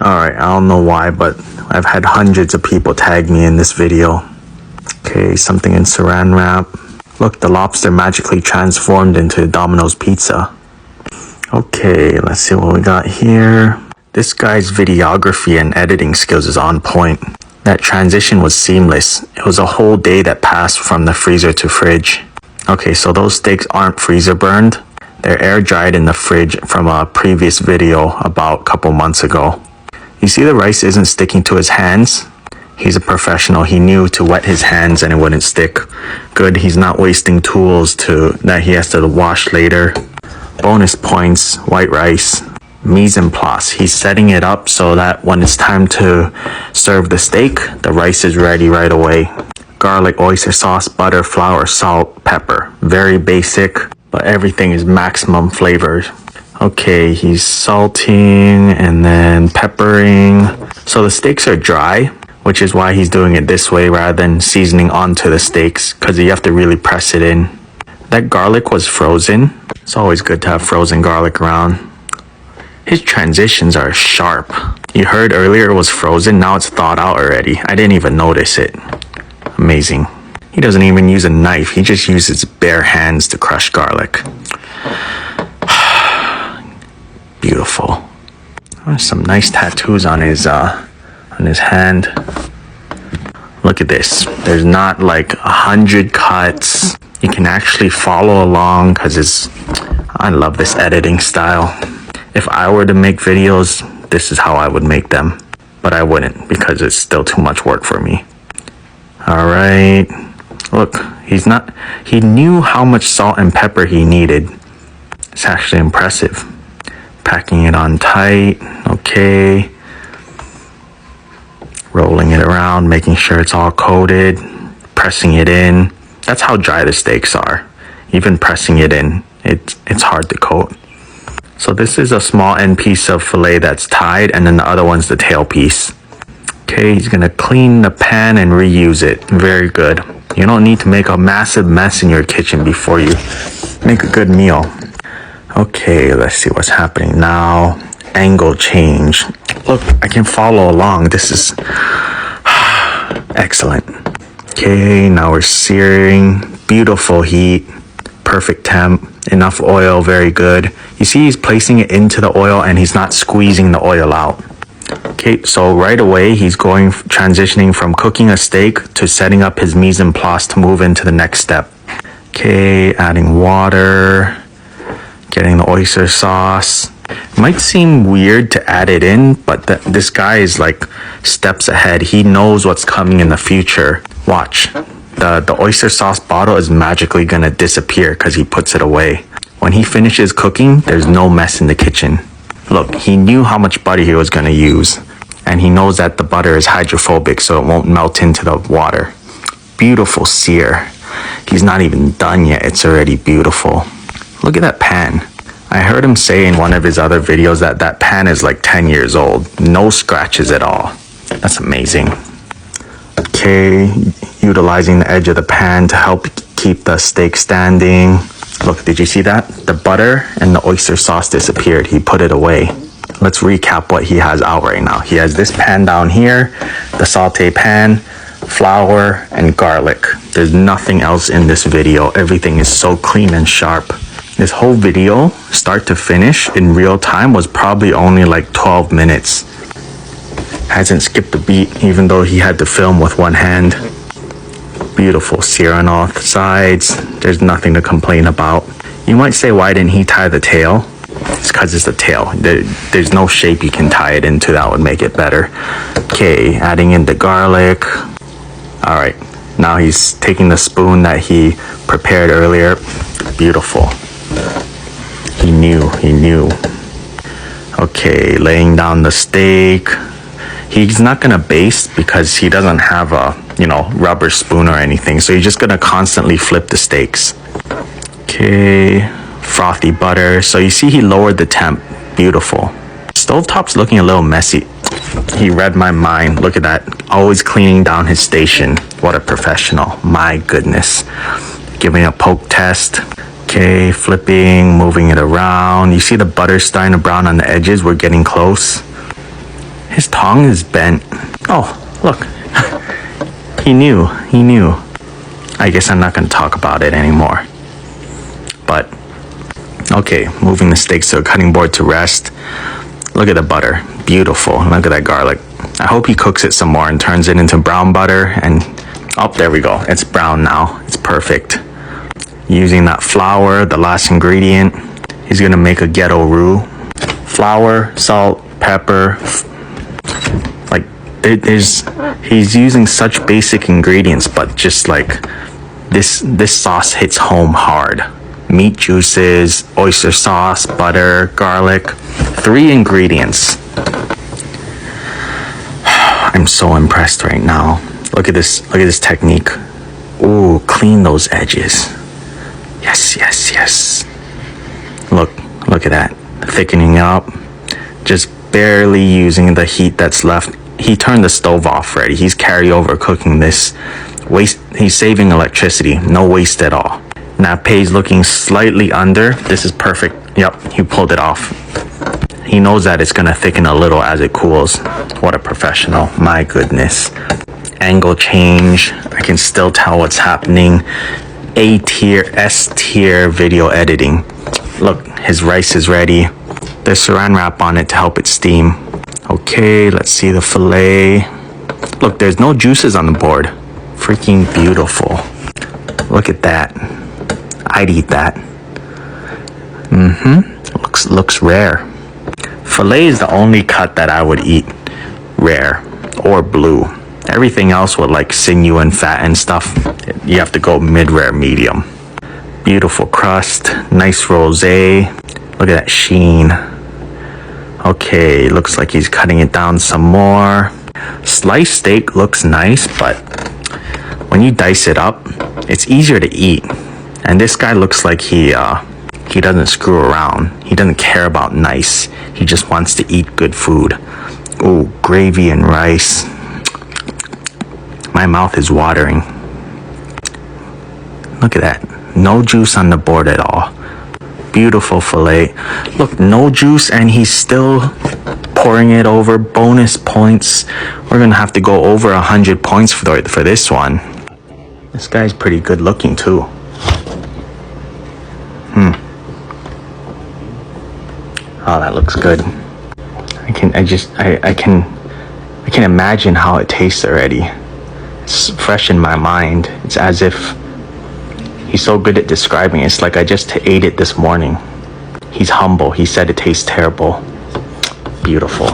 Alright, I don't know why, but I've had hundreds of people tag me in this video. Okay, something in saran wrap. Look, the lobster magically transformed into Domino's pizza. Okay, let's see what we got here. This guy's videography and editing skills is on point. That transition was seamless. It was a whole day that passed from the freezer to fridge. Okay, so those steaks aren't freezer burned. They're air dried in the fridge from a previous video about a couple months ago. You see the rice isn't sticking to his hands? He's a professional. He knew to wet his hands and it wouldn't stick. Good, he's not wasting tools that he has to wash later. Bonus points, white rice. Mise en place. He's setting it up so that when it's time to serve the steak, the rice is ready right away. Garlic, oyster sauce, butter, flour, salt, pepper. Very basic, but everything is maximum flavor. Okay, he's salting and then peppering. So the steaks are dry, which is why he's doing it this way rather than seasoning onto the steaks, because you have to really press it in. That garlic was frozen. It's always good to have frozen garlic around. His transitions are sharp. You heard earlier it was frozen, now it's thawed out already. I didn't even notice it. Amazing. He doesn't even use a knife, he just uses bare hands to crush garlic. Beautiful. There's some nice tattoos on his hand. Look at this. There's not like 100 cuts. You can actually follow along because I love this editing style. If I were to make videos, this is how I would make them. But I wouldn't because it's still too much work for me. Alright. Look, he knew how much salt and pepper he needed. It's actually impressive. Packing it on tight. Okay. Rolling it around, making sure it's all coated. Pressing it in. That's how dry the steaks are. Even pressing it in, it's hard to coat. So this is a small end piece of filet that's tied, and then the other one's the tail piece. Okay, he's gonna clean the pan and reuse it. Very good. You don't need to make a massive mess in your kitchen before you make a good meal. Okay, let's see what's happening now. Angle change. Look, I can follow along. This is excellent. Okay, now we're searing. Beautiful heat. Perfect temp. Enough oil, very good. You see he's placing it into the oil and he's not squeezing the oil out. Okay, so right away he's transitioning from cooking a steak to setting up his mise en place to move into the next step. Okay, adding water, getting the oyster sauce. It might seem weird to add it in, but this guy is like steps ahead. He knows what's coming in the future. Watch. The oyster sauce bottle is magically gonna disappear because he puts it away. When he finishes cooking, there's no mess in the kitchen. Look, he knew how much butter he was gonna use, and he knows that the butter is hydrophobic so it won't melt into the water. Beautiful sear. He's not even done yet, it's already beautiful. Look at that pan. I heard him say in one of his other videos that pan is like 10 years old. No scratches at all. That's amazing. Okay, utilizing the edge of the pan to help keep the steak standing. Look, did you see that? The butter and the oyster sauce disappeared. He put it away. Let's recap what he has out right now. He has this pan down here, the saute pan, flour, and garlic. There's nothing else in this video. Everything is so clean and sharp. This whole video, start to finish, in real time was probably only like 12 minutes. Hasn't skipped a beat, even though he had to film with one hand. Beautiful sear on all sides. There's nothing to complain about. You might say, why didn't he tie the tail? It's because it's the tail. There's no shape you can tie it into that would make it better. Okay, adding in the garlic. All right, now he's taking the spoon that he prepared earlier. Beautiful. He knew. Okay, laying down the steak. He's not gonna baste because he doesn't have a, rubber spoon or anything. So he's just gonna constantly flip the steaks. Okay, frothy butter. So you see he lowered the temp. Beautiful. Stovetop's looking a little messy. He read my mind. Look at that. Always cleaning down his station. What a professional. My goodness. Giving a poke test. Okay, flipping, moving it around. You see the butter starting to brown on the edges? We're getting close. His tongue is bent. Oh, look. He knew. I guess I'm not gonna talk about it anymore. But, okay, moving the steaks to a cutting board to rest. Look at the butter. Beautiful. Look at that garlic. I hope he cooks it some more and turns it into brown butter. And, oh, there we go. It's brown now. It's perfect. Using that flour, the last ingredient. He's gonna make a ghetto roux. Flour, salt, pepper. Like, he's using such basic ingredients, but just like this sauce hits home hard. Meat juices, oyster sauce, butter, garlic. 3 ingredients. I'm so impressed right now. Look at this technique. Ooh, clean those edges. Yes. Look at that. Thickening up. Just barely using the heat that's left. He turned the stove off already. He's carryover cooking this. He's saving electricity. No waste at all. Nappé's looking slightly under. This is perfect. Yep, he pulled it off. He knows that it's gonna thicken a little as it cools. What a professional. My goodness. Angle change. I can still tell what's happening. A tier, S tier video editing. Look, his rice is ready. There's saran wrap on it to help it steam. Okay, let's see the filet. Look, there's no juices on the board. Freaking beautiful. Look at that. I'd eat that. Looks rare. Filet is the only cut that I would eat rare or blue. Everything else with like sinew and fat and stuff, you have to go mid-rare, medium. Beautiful crust, nice rosé. Look at that sheen. Okay, looks like he's cutting it down some more. Sliced steak looks nice, but when you dice it up, it's easier to eat. And this guy looks like he doesn't screw around. He doesn't care about nice. He just wants to eat good food. Ooh, gravy and rice. My mouth is watering. Look at that. No juice on the board at all. Beautiful filet. Look, no juice, and he's still pouring it over. Bonus points. We're gonna have to go over 100 points for this one. This guy's pretty good looking too. Oh, that looks good. I can imagine how it tastes already. It's fresh in my mind. It's as if he's so good at describing it. It's like I just ate it this morning. He's humble. He said it tastes terrible. Beautiful.